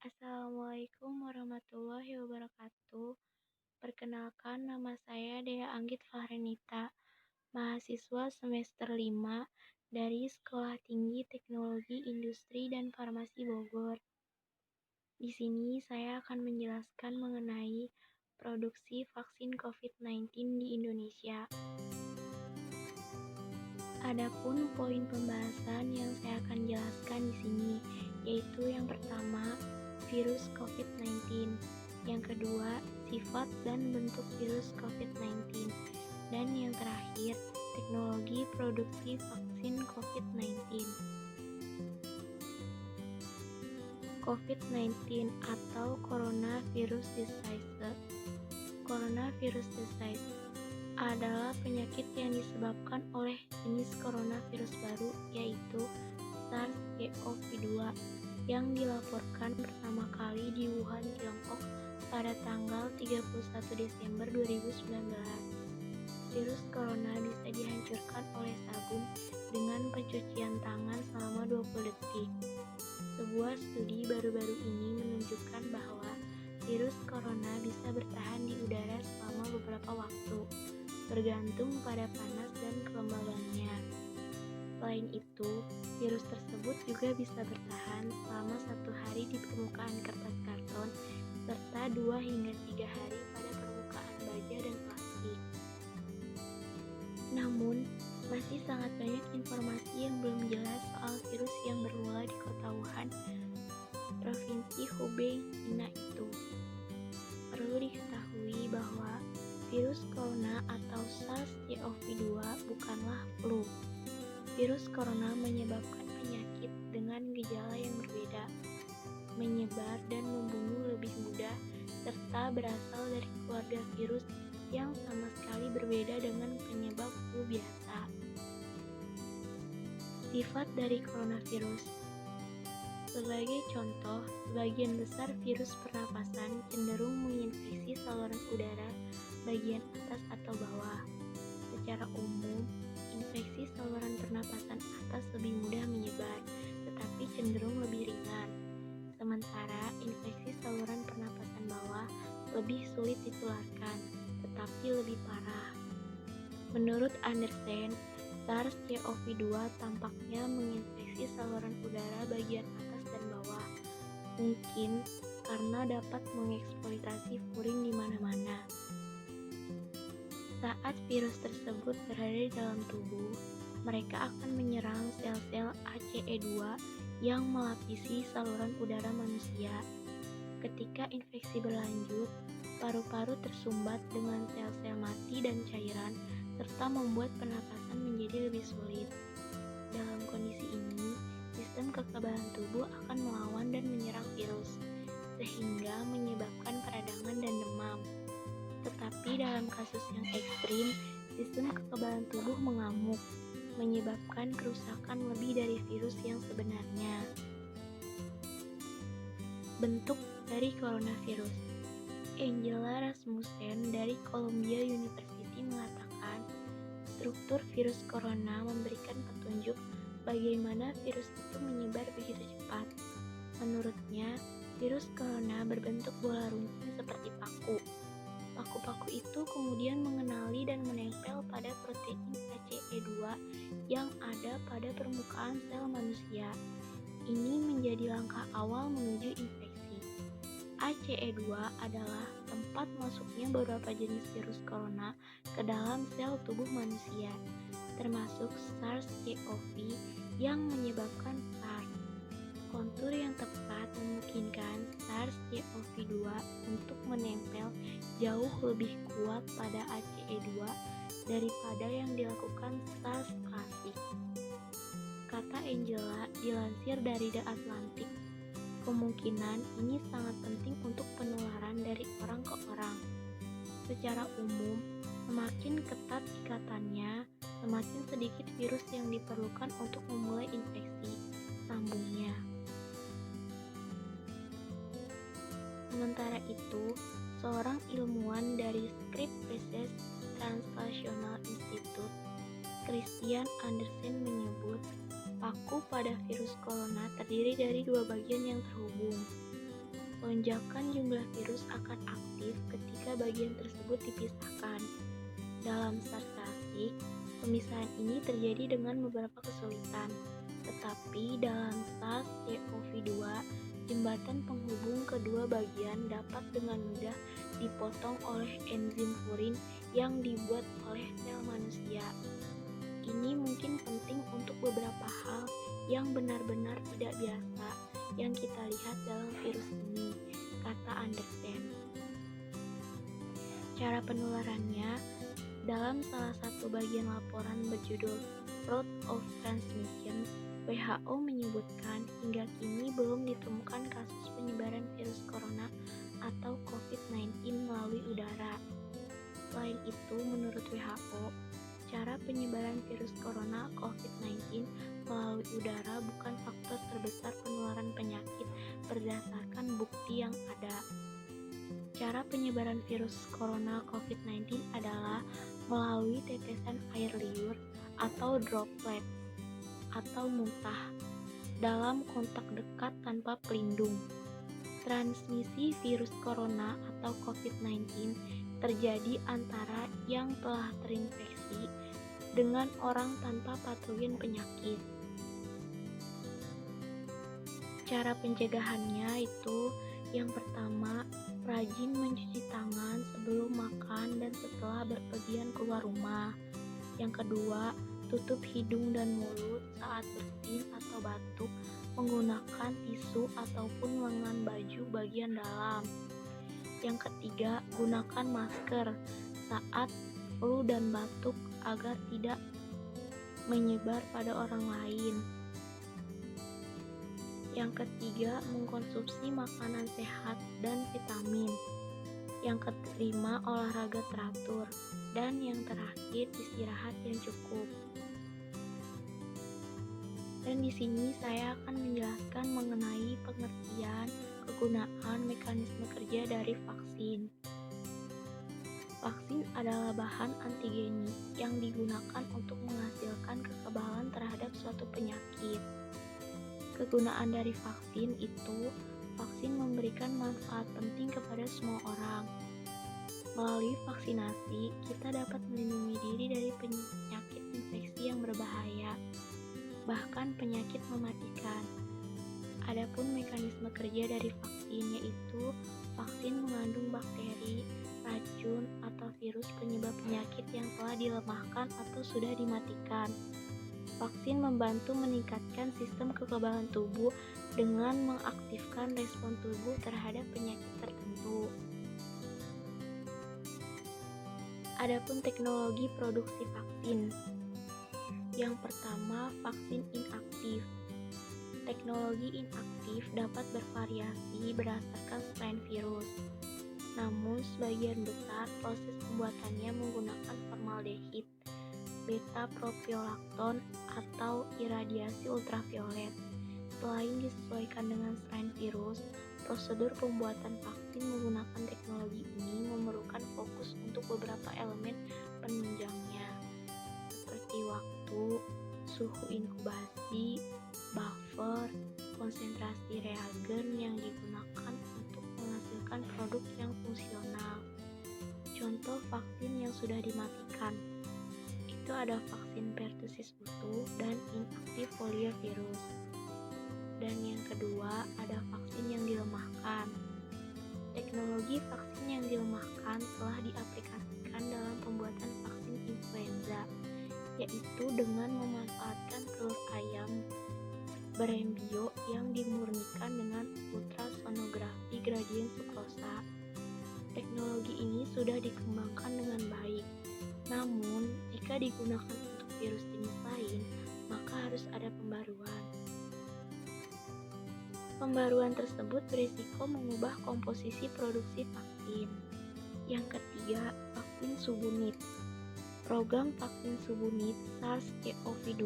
Assalamualaikum warahmatullahi wabarakatuh. Perkenalkan, nama saya Dea Anggit Fahrenita, mahasiswa semester 5 dari Sekolah Tinggi Teknologi Industri dan Farmasi Bogor. Di sini saya akan menjelaskan mengenai produksi vaksin COVID-19 di Indonesia. Adapun poin pembahasan yang saya akan jelaskan di sini, yaitu yang pertama, virus COVID-19, yang kedua, sifat dan bentuk virus COVID-19, dan yang terakhir, teknologi produksi vaksin COVID-19. COVID-19 atau Coronavirus Disease. Coronavirus Disease adalah penyakit yang disebabkan oleh jenis coronavirus baru, yaitu SARS-CoV-2, yang dilaporkan pertama kali di Wuhan, Tiongkok pada tanggal 31 Desember 2019. Virus corona bisa dihancurkan oleh sabun dengan pencucian tangan selama 20 detik. Sebuah studi baru-baru ini menunjukkan bahwa virus corona bisa bertahan di udara selama beberapa waktu, bergantung pada panas dan kelembabannya. Selain itu, virus tersebut juga bisa bertahan selama 1 hari di permukaan kertas karton, serta 2 hingga 3 hari pada permukaan baja dan plastik. Namun, masih sangat banyak informasi yang belum jelas soal virus yang bermula di kota Wuhan, Provinsi Hubei, Cina itu. Perlu diketahui bahwa virus corona atau SARS-CoV-2 bukanlah flu. Virus corona menyebabkan penyakit dengan gejala yang berbeda, menyebar dan membunuh lebih mudah, serta berasal dari keluarga virus yang sama sekali berbeda dengan penyebab flu biasa. Sifat dari coronavirus. Sebagai contoh, sebagian besar virus pernapasan cenderung menginfeksi saluran udara bagian atas atau bawah. Secara umum, infeksi saluran pernapasan atas lebih mudah menyebar, tetapi cenderung lebih ringan. Sementara infeksi saluran pernapasan bawah lebih sulit ditularkan, tetapi lebih parah. Menurut Andersen, SARS-CoV-2 tampaknya menginfeksi saluran udara bagian atas dan bawah, mungkin karena dapat mengeksploitasi furin di mana-mana. Saat virus tersebut berada di dalam tubuh, mereka akan menyerang sel-sel ACE2 yang melapisi saluran udara manusia. Ketika infeksi berlanjut, paru-paru tersumbat dengan sel-sel mati dan cairan, serta membuat pernapasan menjadi lebih sulit. Dalam kondisi ini, sistem kekebalan tubuh akan melawan dan menyerang virus, sehingga menyebabkan peradangan dan demam. Tetapi dalam kasus yang ekstrim, sistem kekebalan tubuh mengamuk, menyebabkan kerusakan lebih dari virus yang sebenarnya. Bentuk dari coronavirus. Angela Rasmussen dari Columbia University mengatakan, struktur virus corona memberikan petunjuk bagaimana virus itu menyebar begitu cepat. Menurutnya, virus corona berbentuk bola runcing seperti paku. Paku-paku itu kemudian mengenali dan menempel pada protein ACE2 yang ada pada permukaan sel manusia. Ini menjadi langkah awal menuju infeksi. ACE2 adalah tempat masuknya beberapa jenis virus corona ke dalam sel tubuh manusia, termasuk SARS-CoV yang menyebabkan SARS. Kontur yang tepat memungkinkan SARS-CoV-2 untuk menempel jauh lebih kuat pada ACE2 daripada yang dilakukan SARS klasik. Kata Angela dilansir dari The Atlantic, kemungkinan ini sangat penting untuk penularan dari orang ke orang. Secara umum, semakin ketat ikatannya, semakin sedikit virus yang diperlukan untuk memulai infeksi, sambungnya. Sementara itu, seorang ilmuwan dari Scripps Research Translational Institute, Christian Andersen menyebut, paku pada virus corona terdiri dari 2 bagian yang terhubung. Lonjakan jumlah virus akan aktif ketika bagian tersebut dipisahkan. Dalam SARS-CoV, pemisahan ini terjadi dengan beberapa kesulitan, tetapi dalam SARS-CoV-2, jembatan penghubung kedua bagian dapat dengan mudah dipotong oleh enzim furin yang dibuat oleh sel manusia. Ini mungkin penting untuk beberapa hal yang benar-benar tidak biasa yang kita lihat dalam virus ini, kata Andersen. Cara penularannya, dalam salah satu bagian laporan berjudul Route of Transmission, WHO menyebutkan hingga kini belum ditemukan kasus penyebaran virus corona atau COVID-19 melalui udara. Selain itu, menurut WHO, cara penyebaran virus corona COVID-19 melalui udara bukan faktor terbesar penularan penyakit berdasarkan bukti yang ada. Cara penyebaran virus corona COVID-19 adalah melalui tetesan air liur atau droplets atau muntah dalam kontak dekat tanpa pelindung. Transmisi virus corona atau COVID-19 terjadi antara yang telah terinfeksi dengan orang tanpa patogen penyakit. Cara pencegahannya itu yang pertama, rajin mencuci tangan sebelum makan dan setelah berpergian keluar rumah. Yang kedua, tutup hidung dan mulut saat bersin atau batuk menggunakan tisu ataupun lengan baju bagian dalam. Yang ketiga, gunakan masker saat flu dan batuk agar tidak menyebar pada orang lain. Yang ketiga, mengkonsumsi makanan sehat dan vitamin. Yang kelima, olahraga teratur. Dan yang terakhir, istirahat yang cukup. Dan di sini saya akan menjelaskan mengenai pengertian, kegunaan, mekanisme kerja dari vaksin. Vaksin adalah bahan antigenik yang digunakan untuk menghasilkan kekebalan terhadap suatu penyakit. Kegunaan dari vaksin itu, vaksin memberikan manfaat penting kepada semua orang. Melalui vaksinasi, kita dapat melindungi diri dari penyakit infeksi yang berbahaya, bahkan penyakit mematikan. Adapun mekanisme kerja dari vaksin yaitu vaksin mengandung bakteri, racun, atau virus penyebab penyakit yang telah dilemahkan atau sudah dimatikan. Vaksin membantu meningkatkan sistem kekebalan tubuh dengan mengaktifkan respon tubuh terhadap penyakit tertentu. Adapun teknologi produksi vaksin. Yang pertama, vaksin inaktif. Teknologi inaktif dapat bervariasi berdasarkan strain virus. Namun, sebagian besar proses pembuatannya menggunakan formaldehid, beta-propiolakton, atau iradiasi ultraviolet. Selain disesuaikan dengan strain virus, prosedur pembuatan vaksin menggunakan teknologi ini memerlukan fokus untuk beberapa elemen penunjangnya, seperti waktu, suhu inkubasi, buffer, konsentrasi reagen yang digunakan untuk menghasilkan produk yang fungsional. Contoh vaksin yang sudah dimatikan itu ada vaksin pertussis utuh dan inaktif poliovirus. Dan yang kedua ada vaksin yang dilemahkan. Teknologi vaksin yang dilemahkan telah diaplikasikan dalam pembuatan vaksin influenza, yaitu dengan memanfaatkan telur ayam berembio yang dimurnikan dengan ultrasonografi gradien sukrosa. Teknologi ini sudah dikembangkan dengan baik. Namun, jika digunakan untuk virus jenis lain, maka harus ada pembaruan. Pembaruan tersebut berisiko mengubah komposisi produksi vaksin. Yang ketiga, vaksin subunit. Program vaksin subunit SARS-CoV-2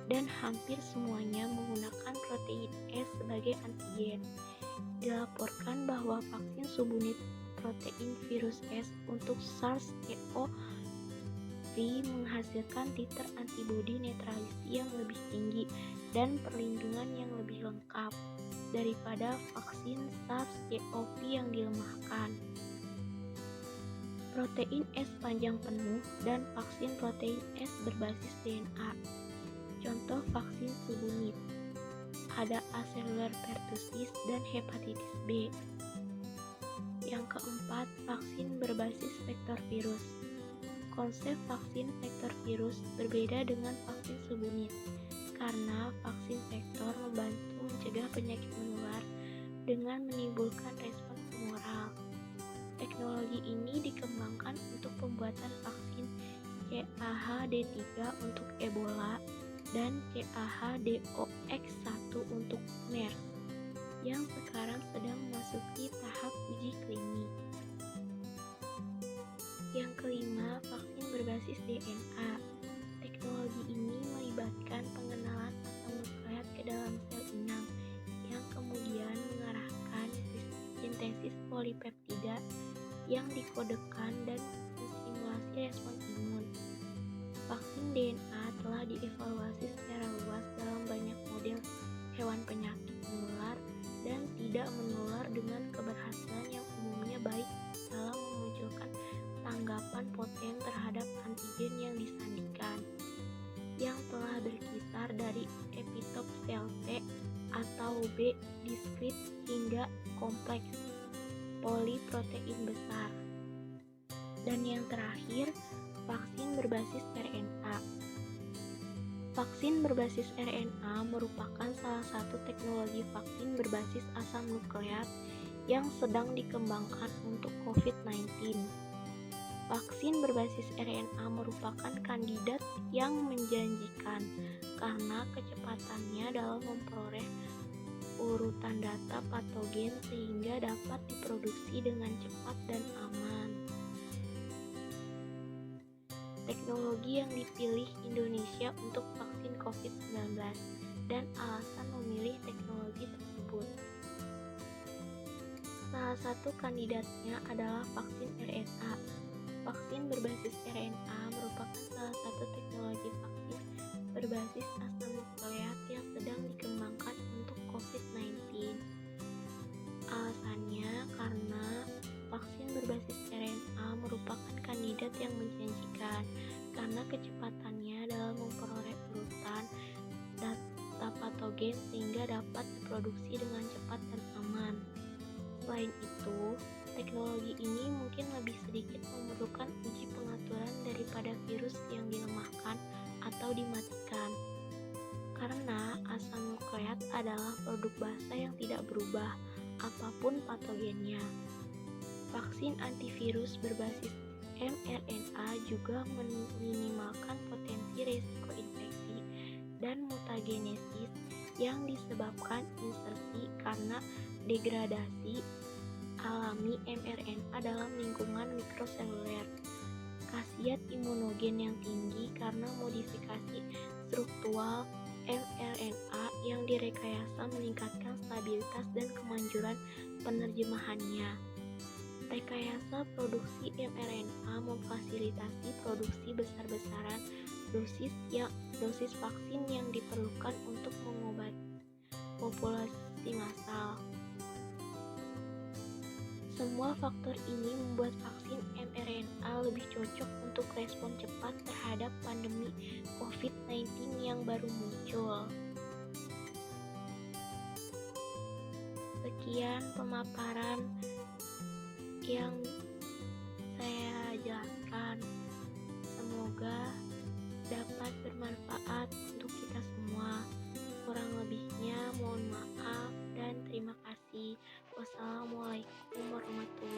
dan hampir semuanya menggunakan protein S sebagai antigen. Dilaporkan bahwa vaksin subunit protein virus S untuk SARS-CoV menghasilkan titer antibodi netralisi yang lebih tinggi dan perlindungan yang lebih lengkap daripada vaksin SARS COV yang dilemahkan, protein S panjang penuh, dan vaksin protein S berbasis DNA. Contoh vaksin subunit, ada acellular pertussis dan hepatitis B. Yang keempat, vaksin berbasis vektor virus. Konsep vaksin vektor virus berbeda dengan vaksin subunit, karena vaksin vektor membantu mencegah penyakit menular dengan menimbulkan respon humoral. Teknologi ini dikembangkan untuk pembuatan vaksin CAHD3 untuk Ebola dan CAHDOX1 untuk MERS, yang sekarang sedang memasuki tahap uji klinik. Yang kelima, vaksin berbasis DNA. Teknologi ini melibatkan pengenalan asam nukleat ke dalam sel inang, yang kemudian mengarahkan sintesis polipeptida yang dikodekan dan menstimulasi respon imun. Vaksin DNA telah dievaluasi secara luas dalam banyak model hewan penyakit menular dan tidak menular dengan keberhasilan yang umumnya baik dalam memunculkan tanggapan poten terhadap antigen yang disandikan, yang telah berkisar dari epitop sel T atau B diskrit hingga kompleks poliprotein besar. Dan yang terakhir, vaksin berbasis RNA. Vaksin berbasis RNA merupakan salah satu teknologi vaksin berbasis asam nukleat yang sedang dikembangkan untuk COVID-19. Vaksin berbasis RNA merupakan kandidat yang menjanjikan karena kecepatannya dalam memperoleh urutan data patogen sehingga dapat diproduksi dengan cepat dan aman. Teknologi yang dipilih Indonesia untuk vaksin COVID-19 dan alasan memilih teknologi tersebut. Salah satu kandidatnya adalah vaksin RNA. Vaksin berbasis RNA merupakan salah satu teknologi vaksin berbasis asam nukleat yang sedang dikembangkan untuk COVID-19. Alasannya karena vaksin berbasis RNA merupakan kandidat yang menjanjikan karena kecepatannya dalam memperoleh urutan data patogen sehingga dapat diproduksi dengan cepat dan aman. Selain itu, teknologi ini mungkin lebih sedikit memerlukan uji pengaturan daripada virus yang dilemahkan atau dimatikan. Karena asam nukleat adalah produk basa yang tidak berubah, apapun patogennya. Vaksin antivirus berbasis mRNA juga meminimalkan potensi risiko infeksi dan mutagenesis yang disebabkan insersi karena degradasi alami mRNA dalam lingkungan mikroseluler. Khasiat imunogen yang tinggi karena modifikasi struktural mRNA yang direkayasa meningkatkan stabilitas dan kemanjuran penerjemahannya. Rekayasa produksi mRNA memfasilitasi produksi besar-besaran dosis vaksin yang diperlukan untuk mengobati populasi massal. Semua faktor ini membuat vaksin mRNA lebih cocok untuk respon cepat terhadap pandemi COVID-19 yang baru muncul. Sekian pemaparan yang saya jelaskan. Semoga dapat bermanfaat untuk kita semua. Kurang lebihnya mohon maaf dan terima kasih. Wassalamualaikum warahmatullahi wabarakatuh.